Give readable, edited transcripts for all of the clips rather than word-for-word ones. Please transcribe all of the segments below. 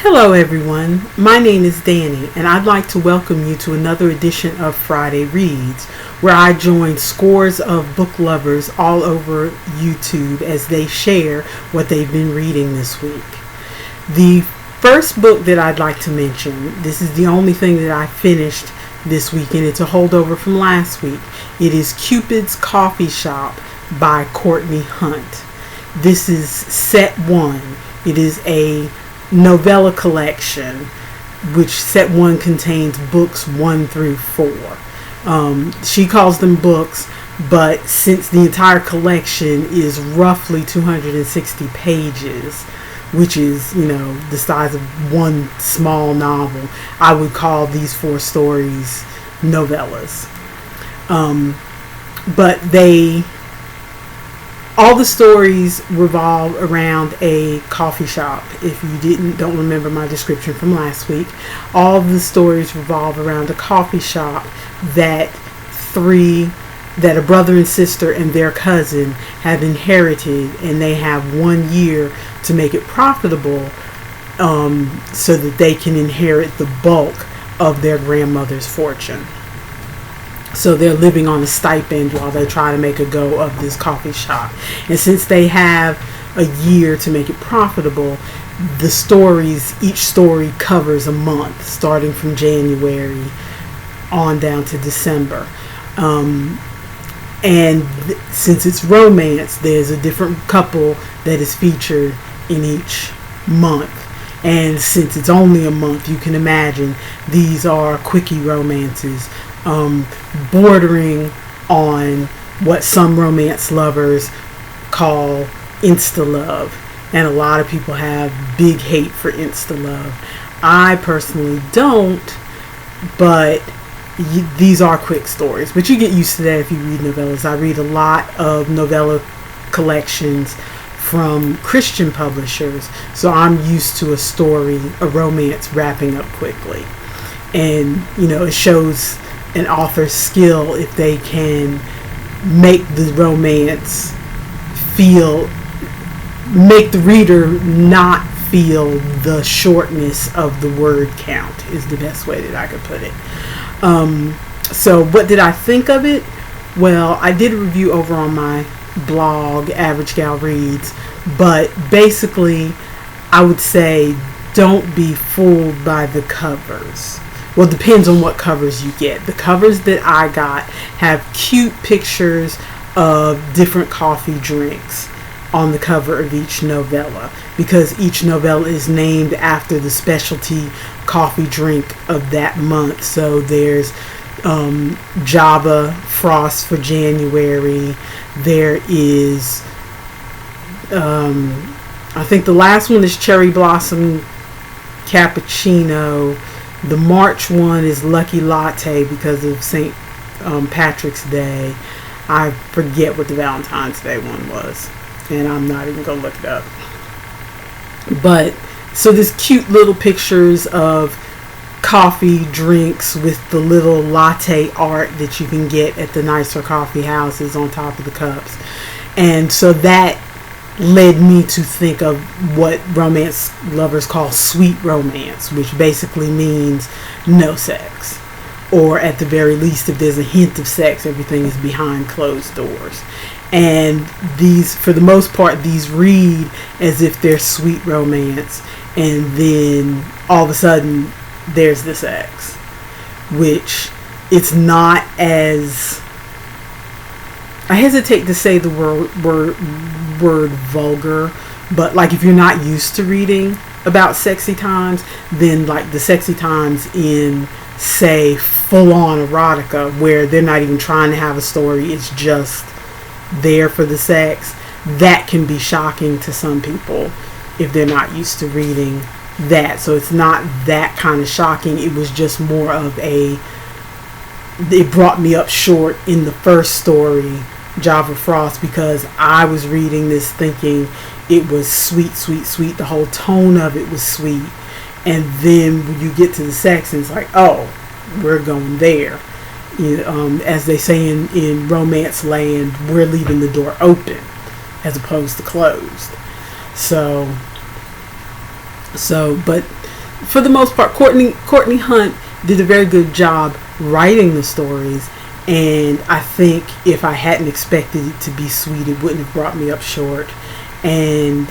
Hello everyone, my name is Danny and I'd like to welcome you to another edition of Friday Reads, where I join scores of book lovers all over YouTube as they share what they've been reading this week. The first book that I'd like to mention, this is the only thing that I finished this week and it's a holdover from last week. It is Cupid's Coffee Shop by Courtney Hunt. This is set 1. It is a novella collection, which set 1 contains books 1 through 4. She calls them books, but since the entire collection is roughly 260 pages, which is, the size of one small novel, I would call these 4 stories novellas. But all the stories revolve around a coffee shop. If you don't remember my description from last week, all of the stories revolve around a coffee shop that a brother and sister and their cousin have inherited, and they have 1 year to make it profitable so that they can inherit the bulk of their grandmother's fortune. So they're living on a stipend while they try to make a go of this coffee shop. And since they have a year to make it profitable, each story covers a month, starting from January on down to December. Since it's romance, there's a different couple that is featured in each month. And since it's only a month, you can imagine these are quickie romances, bordering on what some romance lovers call insta-love. And a lot of people have big hate for insta-love. I personally don't, but these are quick stories. But you get used to that if you read novellas. I read a lot of novella collections from Christian publishers, so I'm used to a romance wrapping up quickly. And, it shows an author's skill if they can make the romance make the reader not feel the shortness of the word count, is the best way that I could put it. So what did I think of it? Well, I did a review over on my blog, Average Gal Reads, but basically I would say don't be fooled by the covers. Well, it depends on what covers you get. The covers that I got have cute pictures of different coffee drinks on the cover of each novella, because each novella is named after the specialty coffee drink of that month. So there's Java Frost for January. There is I think the last one is Cherry Blossom Cappuccino. The March one is Lucky Latte because of St. Patrick's Day. I forget what the Valentine's Day one was, and I'm not even going to look it up. But, so there's cute little pictures of coffee drinks with the little latte art that you can get at the nicer coffee houses on top of the cups. And so that led me to think of what romance lovers call sweet romance, which basically means no sex, or at the very least, if there's a hint of sex, everything is behind closed doors. And these, for the most part, these read as if they're sweet romance, and then all of a sudden there's the sex, which it's not as, I hesitate to say the word vulgar, but like if you're not used to reading about sexy times, then like the sexy times in, say, full-on erotica, where they're not even trying to have a story, it's just there for the sex, that can be shocking to some people if they're not used to reading that. So it's not that kind of shocking. It was just more of it brought me up short in the first story, Java Frost, because I was reading this thinking it was sweet, sweet, sweet. The whole tone of it was sweet. And then when you get to the sex, and it's like, oh, we're going there. As they say in romance land, we're leaving the door open as opposed to closed. But for the most part, Courtney Hunt did a very good job writing the stories. And I think if I hadn't expected it to be sweet, it wouldn't have brought me up short. And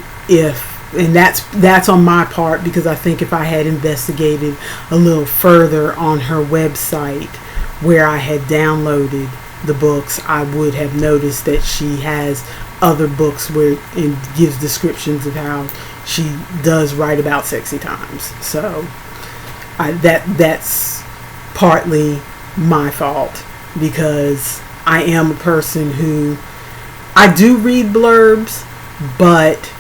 that's on my part, because I think if I had investigated a little further on her website where I had downloaded the books, I would have noticed that she has other books where it gives descriptions of how she does write about sexy times. So that's partly my fault, because I am a person who, I do read blurbs, but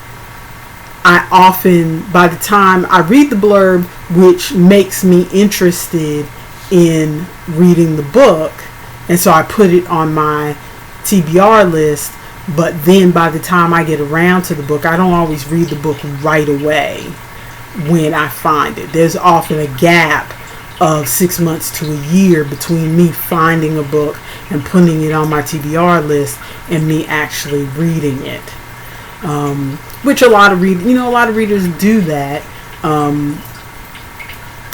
I often, by the time I read the blurb, which makes me interested in reading the book, and so I put it on my TBR list, but then by the time I get around to the book, I don't always read the book right away when I find it. There's often a gap of 6 months to a year between me finding a book and putting it on my TBR list and me actually reading it. Which a lot of readers do that.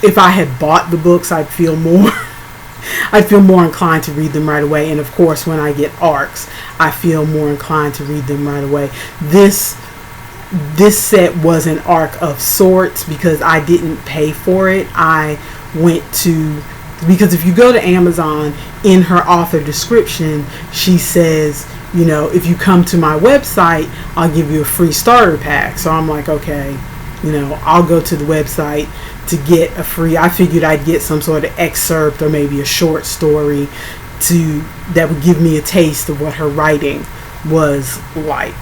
If I had bought the books, I'd feel more inclined to read them right away. And of course, when I get ARCs, I feel more inclined to read them right away. This set was an ARC of sorts because I didn't pay for it. Because if you go to Amazon, in her author description, she says, if you come to my website, I'll give you a free starter pack. So I'm like, okay, I'll go to the website to get a free. I figured I'd get some sort of excerpt or maybe a short story that would give me a taste of what her writing was like.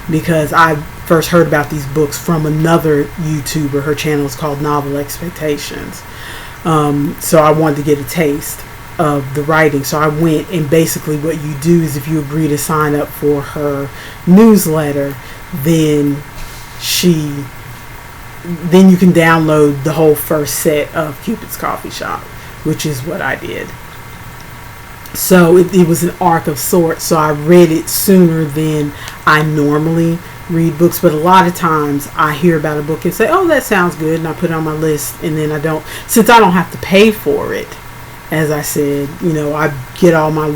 Because I first heard about these books from another YouTuber. Her channel is called Novel Expectations. So I wanted to get a taste of the writing. So I went, and basically what you do is if you agree to sign up for her newsletter, then you can download the whole first set of Cupid's Coffee Shop, which is what I did. So it was an arc of sorts. So I read it sooner than I normally read books, but a lot of times I hear about a book and say, oh, that sounds good, and I put it on my list, and then since I don't have to pay for it, as I said, I get all my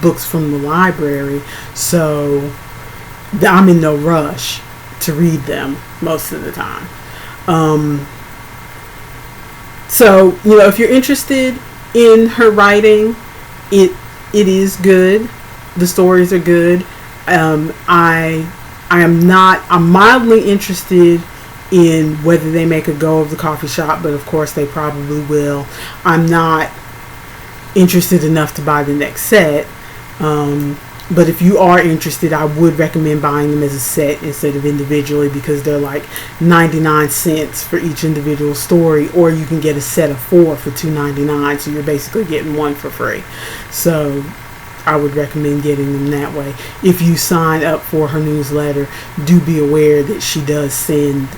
books from the library, so I'm in no rush to read them most of the time. So, if you're interested in her writing, it is good. The stories are good. I'm mildly interested in whether they make a go of the coffee shop, but of course they probably will. I'm not interested enough to buy the next set. But if you are interested, I would recommend buying them as a set instead of individually, because they're like 99 cents for each individual story, or you can get a set of 4 for $2.99, so you're basically getting one for free. So I would recommend getting them that way. If you sign up for her newsletter, do be aware that she does send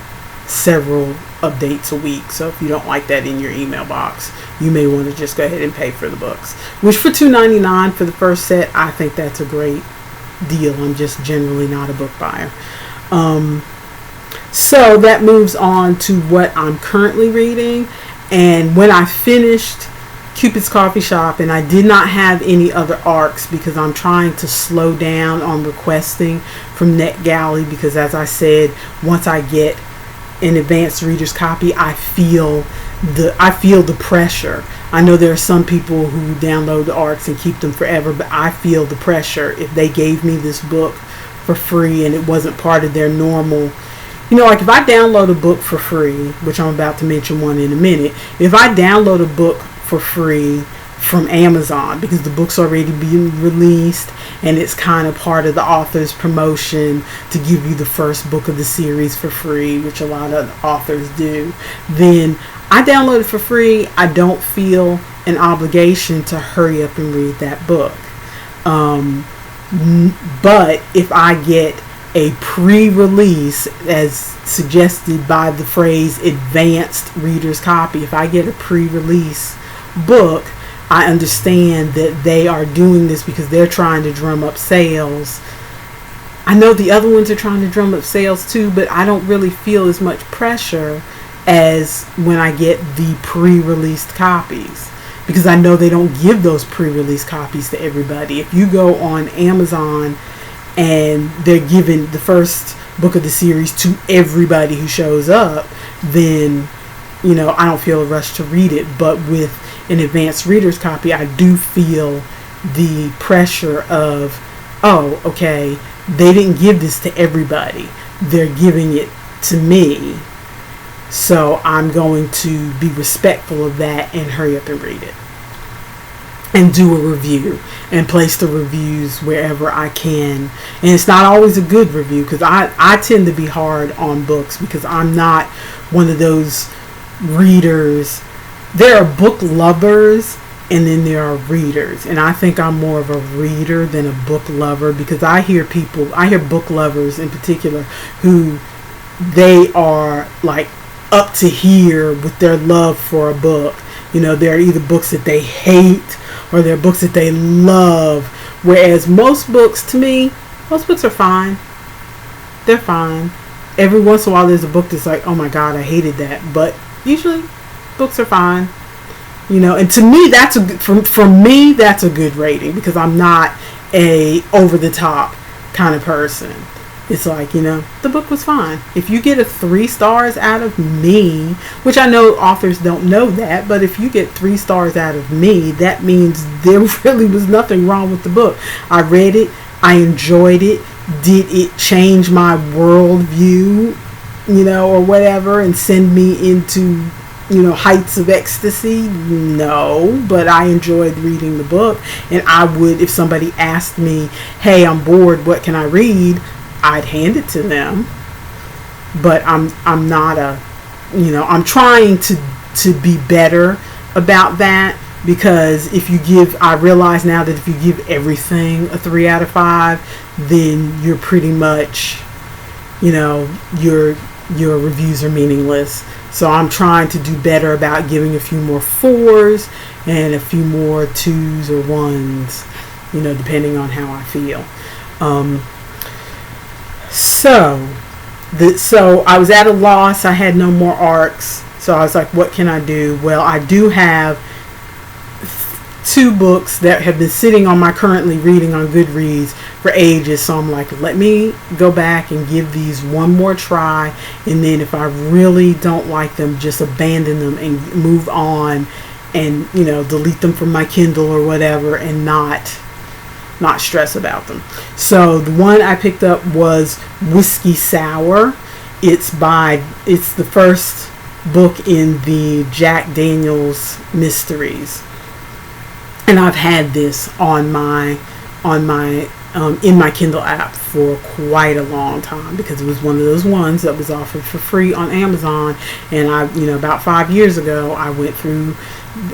several updates a week. So if you don't like that in your email box, you may want to just go ahead and pay for the books. Which for $2.99 for the first set, I think that's a great deal. I'm just generally not a book buyer. So that moves on to what I'm currently reading. And when I finished Cupid's Coffee Shop, and I did not have any other arcs because I'm trying to slow down on requesting from NetGalley, because as I said, once I get an advanced reader's copy, I feel the pressure. I know there are some people who download the arcs and keep them forever, but I feel the pressure. If they gave me this book for free and it wasn't part of their normal, like if I download a book for free, which I'm about to mention one in a minute, if I download a book for free from Amazon because the book's already being released and it's kind of part of the author's promotion to give you the first book of the series for free, which a lot of authors do, then I download it for free. I don't feel an obligation to hurry up and read that book. But if I get a pre-release, as suggested by the phrase advanced reader's copy, if I get a pre-release book, I understand that they are doing this because they're trying to drum up sales. I know the other ones are trying to drum up sales too, but I don't really feel as much pressure as when I get the pre-released copies, because I know they don't give those pre-released copies to everybody. If you go on Amazon and they're giving the first book of the series to everybody who shows up, then I don't feel a rush to read it. But with an advanced reader's copy, I do feel the pressure of, oh, okay, they didn't give this to everybody, they're giving it to me, so I'm going to be respectful of that and hurry up and read it and do a review and place the reviews wherever I can. And it's not always a good review, because I tend to be hard on books, because I'm not one of those readers. There are book lovers and then there are readers, and I think I'm more of a reader than a book lover, because I hear book lovers in particular who they are like up to here with their love for a book. There are either books that they hate or there are books that they love, whereas most books are fine. They're fine. Every once in a while there's a book that's like, oh my god, I hated that, but usually books are fine. And to me, for me, that's a good rating, because I'm not a over the top kind of person. It's like, the book was fine. If you get a 3 stars out of me, which I know authors don't know that, but if you get 3 stars out of me, that means there really was nothing wrong with the book. I read it, I enjoyed it. Did it change my worldview, or whatever, and send me into heights of ecstasy? No, but I enjoyed reading the book, and I would, if somebody asked me, hey, I'm bored, what can I read? I'd hand it to them. But I'm not I'm trying to be better about that, because I realize now that if you give everything a 3 out of 5, then you're pretty much, your reviews are meaningless. So I'm trying to do better about giving a few more 4s and a few more 2s or 1s, depending on how I feel. So I was at a loss. I had no more arcs. So I was like, what can I do? Well, I do have 2 books that have been sitting on my currently reading on Goodreads for ages, so I'm like, let me go back and give these one more try, and then if I really don't like them, just abandon them and move on, and delete them from my Kindle or whatever, and not stress about them. So the one I picked up was Whiskey Sour. It's the first book in the Jack Daniels mysteries. And I've had this on my in my Kindle app for quite a long time, because it was one of those ones that was offered for free on Amazon. And about 5 years ago, I went through,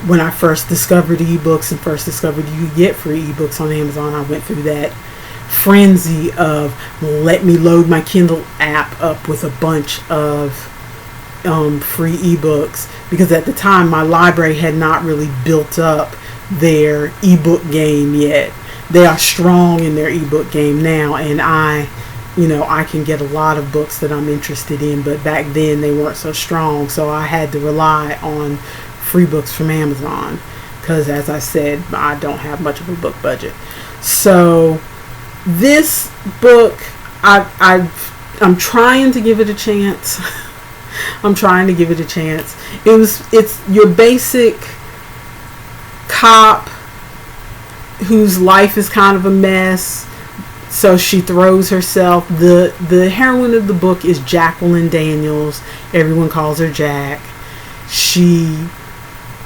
when I first discovered ebooks and first discovered you could get free ebooks on Amazon, I went through that frenzy of let me load my Kindle app up with a bunch of free ebooks, because at the time my library had not really built up their ebook game yet. They are strong in their ebook game now, and I can get a lot of books that I'm interested in, but back then they weren't so strong, so I had to rely on free books from Amazon, because as I said, I don't have much of a book budget. So this book, I'm trying to give it a chance. It's your basic cop whose life is kind of a mess, so she throws herself. The heroine of the book is Jacqueline Daniels. Everyone calls her Jack. She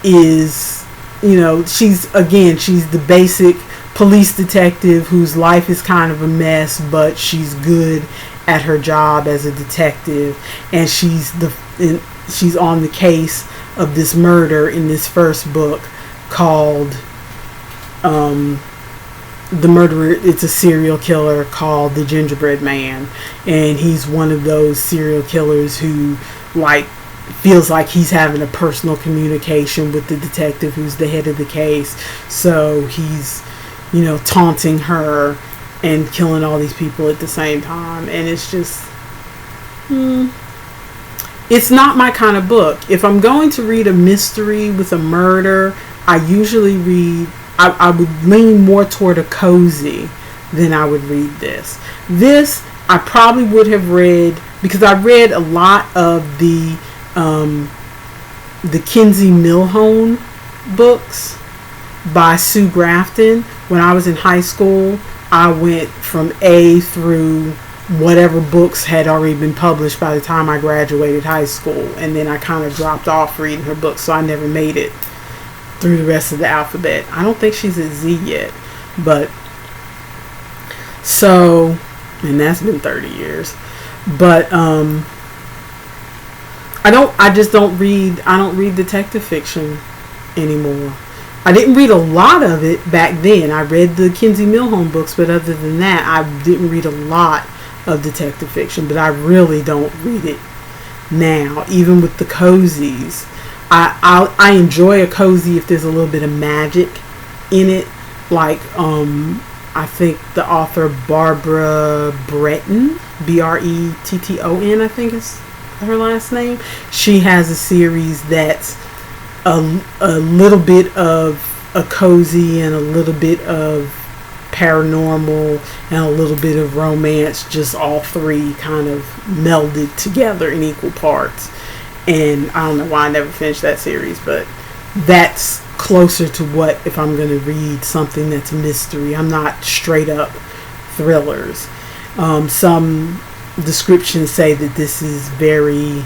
is, she's the basic police detective whose life is kind of a mess, but she's good at her job as a detective, and she's on the case of this murder in this first book called the murderer. It's a serial killer called the Gingerbread Man, and he's one of those serial killers who feels like he's having a personal communication with the detective who's the head of the case, so he's taunting her and killing all these people at the same time. And it's just it's not my kind of book. If I'm going to read a mystery with a murder, I usually read, I would lean more toward a cozy than I would read this. This, I probably would have read, because I read a lot of the Kinsey Milhone books by Sue Grafton. When I was in high school, I went from A through whatever books had already been published by the time I graduated high school, and then I kind of dropped off reading her books, so I never made it through the rest of the alphabet. I don't think she's at Z yet, but so, and that's been 30 years. But I don't read detective fiction anymore. I didn't read a lot of it back then. I read the Kinsey Milhone books, but other than that, I didn't read a lot of detective fiction. But I really don't read it now, even with the cozies. I enjoy a cozy if there's a little bit of magic in it. Like, I think the author Barbara Bretton, Bretton, I think is her last name. She has a series that's a little bit of a cozy and a little bit of paranormal and a little bit of romance, just all three kind of melded together in equal parts. And I don't know why I never finished that series, but that's closer to what, if I'm going to read something that's a mystery. I'm not straight up thrillers. Some descriptions say that this is very,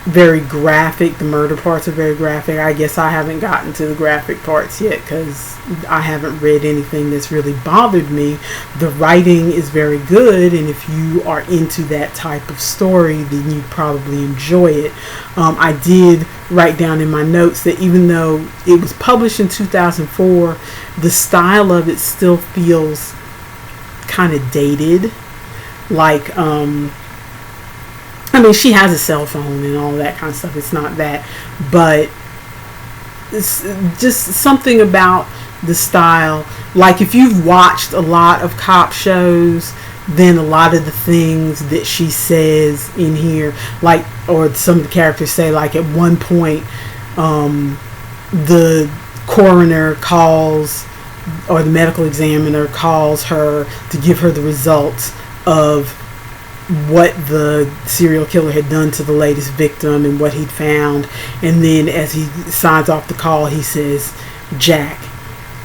very graphic. The murder parts are very graphic. I guess I haven't gotten to the graphic parts yet because I haven't read anything that's really bothered me. The writing is very good, and if you are into that type of story, then you'd probably enjoy it. I did write down in my notes that even though it was published in 2004, the style of it still feels kind of dated. Like, I mean, she has a cell phone and all that kind of stuff. It's not that. But it's just something about the style. Like, if you've watched a lot of cop shows, then a lot of the things that she says in here, like, or some of the characters say, like, at one point, the coroner calls, or the medical examiner calls her to give her the results of what the serial killer had done to the latest victim and what he'd found. And then as he signs off the call, he says, "Jack,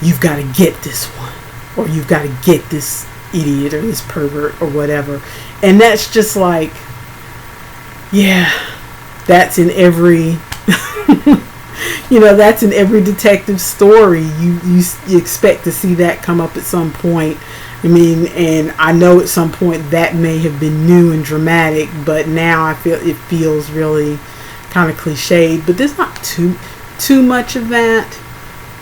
you've got to get this one," or "You've got to get this idiot or this pervert," or whatever. And that's just like, yeah, that's in every that's in every detective story. You expect to see that come up at some point. I mean, and I know at some point that may have been new and dramatic, but now I feel it feels really kind of cliched. But there's not too much of that.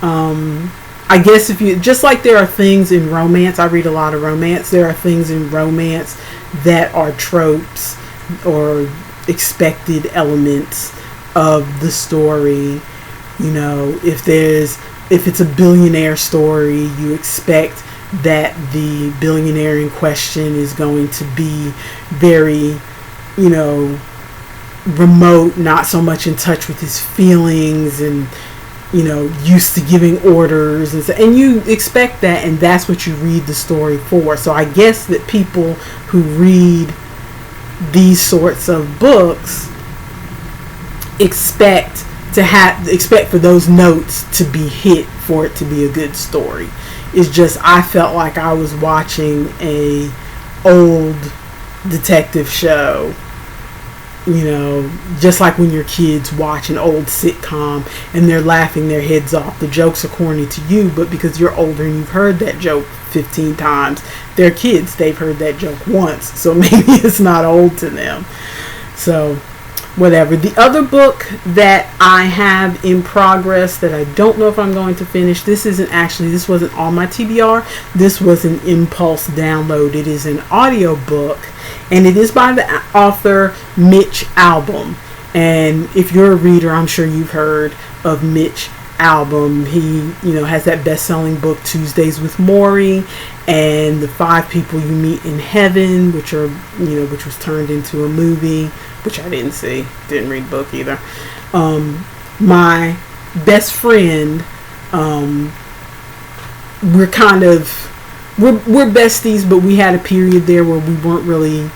I guess if you, just like there are things in romance, I read a lot of romance. There are things in romance that are tropes or expected elements of the story. You know, if it's a billionaire story, you expect that the billionaire in question is going to be very, remote, not so much in touch with his feelings, and used to giving orders, and you expect that, and that's what you read the story for. So I guess that people who read these sorts of books expect for those notes to be hit for it to be a good story. It's just, I felt like I was watching a old detective show, just like when your kids watch an old sitcom and they're laughing their heads off. The jokes are corny to you, but because you're older and you've heard that joke 15 times, they're kids, they've heard that joke once, so maybe it's not old to them. So whatever. The other book that I have in progress that I don't know if I'm going to finish, this wasn't on my TBR. This was an impulse download. It is an audio book, and it is by the author Mitch Albom. And if you're a reader, I'm sure you've heard of Mitch Albom. He, has that best-selling book Tuesdays with Maury, and The 5 People You Meet in Heaven, which was turned into a movie, which I didn't see. Didn't read the book either. My best friend, we're kind of, we're besties, but we had a period there where we weren't really,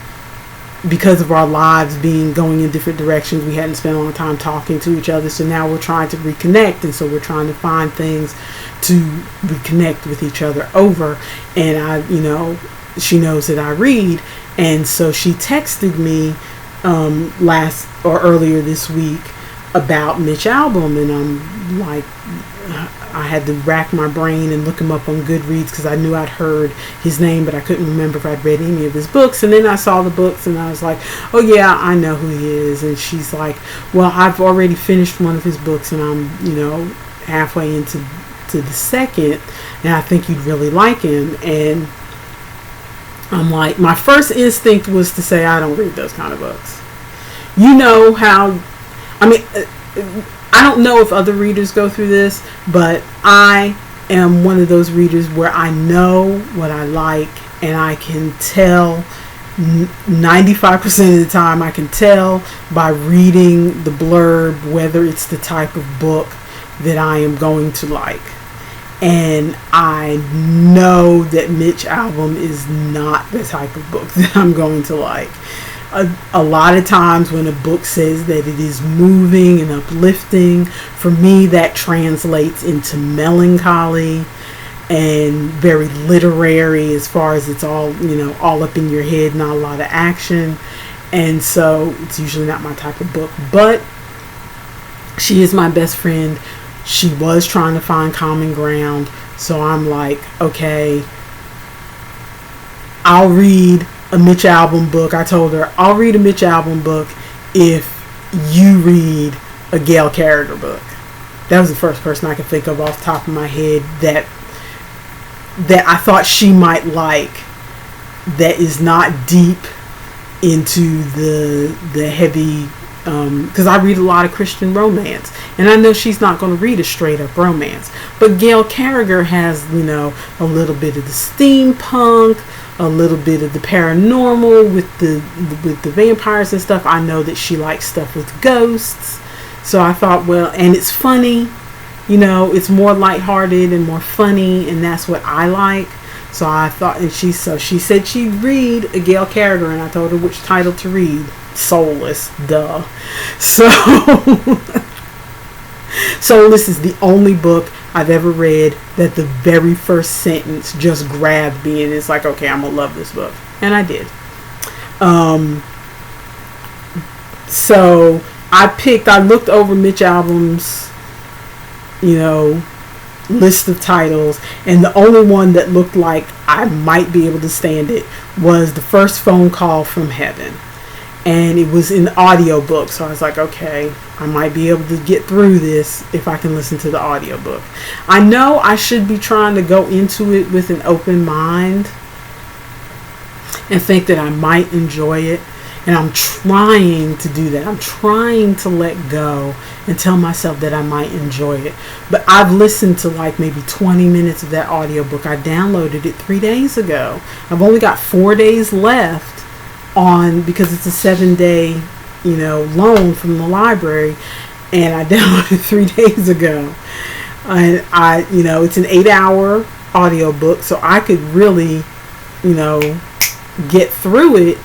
because of our lives going in different directions, we hadn't spent a long time talking to each other. So now we're trying to reconnect, and so we're trying to find things to reconnect with each other over. And she knows that I read, and so she texted me earlier this week about Mitch Albom, and I'm like, I had to rack my brain and look him up on Goodreads because I knew I'd heard his name, but I couldn't remember if I'd read any of his books. And then I saw the books and I was like, oh yeah, I know who he is. And she's like, well, I've already finished one of his books and I'm, halfway into the second, and I think you'd really like him. And I'm like, my first instinct was to say, I don't read those kind of books. You know how, I don't know if other readers go through this, but I am one of those readers where I know what I like, and I can tell 95% of the time, I can tell by reading the blurb whether it's the type of book that I am going to like. And I know that Mitch Albom is not the type of book that I'm going to like. A lot of times when a book says that it is moving and uplifting, for me that translates into melancholy and very literary, as far as it's all, all up in your head, not a lot of action. And so it's usually not my type of book. But she is my best friend. She was trying to find common ground. So I'm like, okay, I'll read a Mitch Albom book. I told her, I'll read a Mitch Albom book if you read a Gale Carragher book. That was the first person I could think of off the top of my head that I thought she might like, that is not deep into the heavy, because I read a lot of Christian romance, and I know she's not going to read a straight up romance. But Gale Carragher has, a little bit of the steampunk, a little bit of the paranormal with the vampires and stuff. I know that she likes stuff with ghosts. So I thought, well, and it's funny, it's more lighthearted and more funny, and that's what I like. So I thought, and she said she'd read a Gale Carragher, and I told her which title to read. Soulless, duh. So this is the only book I've ever read that the very first sentence just grabbed me, and it's like, okay, I'm gonna love this book, and I did. So I looked over Mitch Albom's, list of titles, and the only one that looked like I might be able to stand it was The First Phone Call from Heaven. And it was an audiobook, so I was like, okay, I might be able to get through this if I can listen to the audiobook. I know I should be trying to go into it with an open mind and think that I might enjoy it. And I'm trying to do that. I'm trying to let go and tell myself that I might enjoy it. But I've listened to like maybe 20 minutes of that audiobook. I downloaded it 3 days ago. I've only got 4 days left because it's a 7-day, loan from the library, and I downloaded 3 days ago. And it's an 8-hour audiobook, so I could really, get through it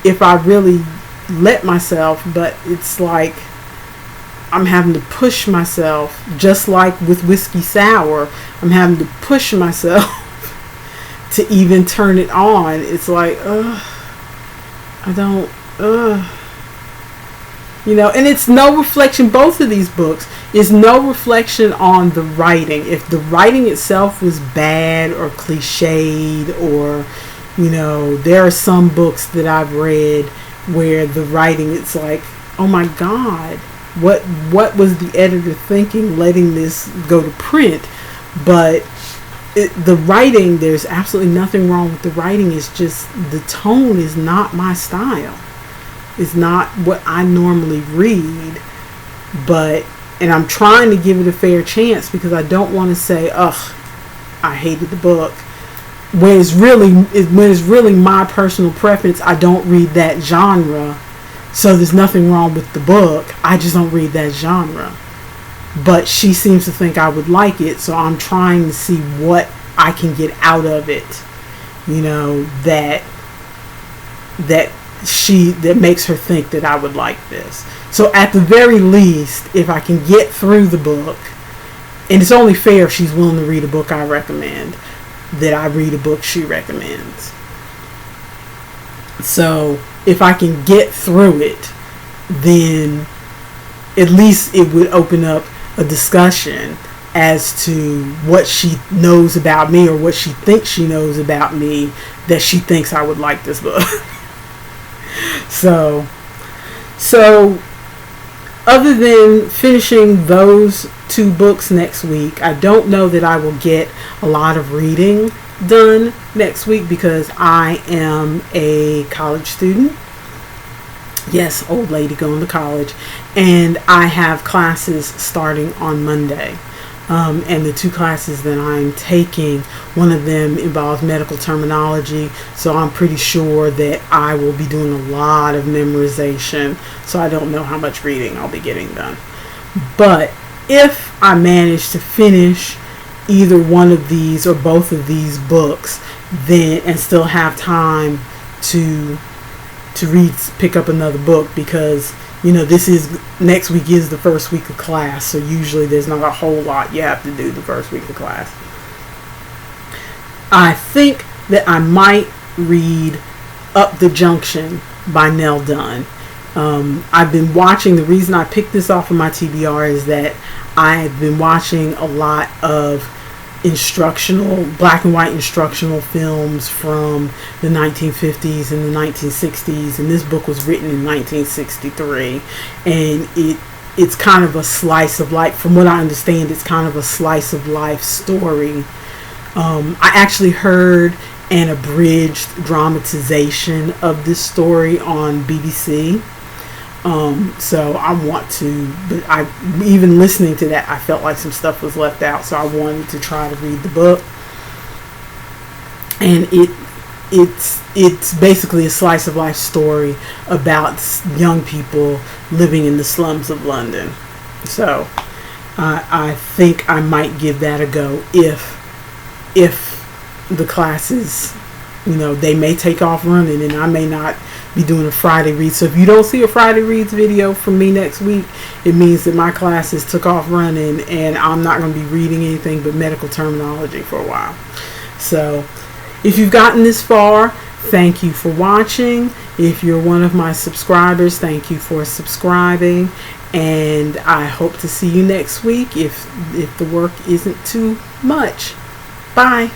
if I really let myself. But it's like I'm having to push myself, just like with Whiskey Sour. I'm having to push myself to even turn it on. It's like, and it's no reflection. Both of these books is no reflection on the writing. If the writing itself was bad or cliched, or there are some books that I've read where the writing, it's like, oh my God, what was the editor thinking letting this go to print? But the writing, there's absolutely nothing wrong with the writing. It's just the tone is not my style. It's not what I normally read. And I'm trying to give it a fair chance because I don't want to say, ugh, I hated the book. When it's really my personal preference, I don't read that genre. So there's nothing wrong with the book. I just don't read that genre. But she seems to think I would like it, so I'm trying to see what I can get out of it, you know, that makes her think that I would like this. So at the very least, if I can get through the book, and it's only fair if she's willing to read a book I recommend, that I read a book she recommends. So if I can get through it, then at least it would open up a discussion as to what she knows about me, or what she thinks she knows about me, that she thinks I would like this book. So other than finishing those 2 books next week, I don't know that I will get a lot of reading done next week because I am a college student. Yes, old lady going to college. And I have classes starting on Monday. And the 2 classes that I'm taking, one of them involves medical terminology. So I'm pretty sure that I will be doing a lot of memorization. So I don't know how much reading I'll be getting done. But if I manage to finish either one of these or both of these books, then and still have time to pick up another book, because you know next week is the first week of class, so usually there's not a whole lot you have to do the first week of class. I think that I might read Up the Junction by Nell Dunn. I've been watching, the reason I picked this off of my TBR is that I've been watching a lot of black and white instructional films from the 1950s and the 1960s, and this book was written in 1963, and it's kind of a slice of life. From what I understand, it's kind of a slice of life story. I actually heard an abridged dramatization of this story on BBC. So I want to, but even listening to that, I felt like some stuff was left out, so I wanted to try to read the book. And it's basically a slice of life story about young people living in the slums of London. So I think I might give that a go if the classes, you know, they may take off running, and I may not be doing a Friday read. So if you don't see a Friday reads video from me next week, it means that my classes took off running and I'm not going to be reading anything but medical terminology for a while. So if you've gotten this far, thank you for watching. If you're one of my subscribers, thank you for subscribing, and I hope to see you next week if the work isn't too much. Bye.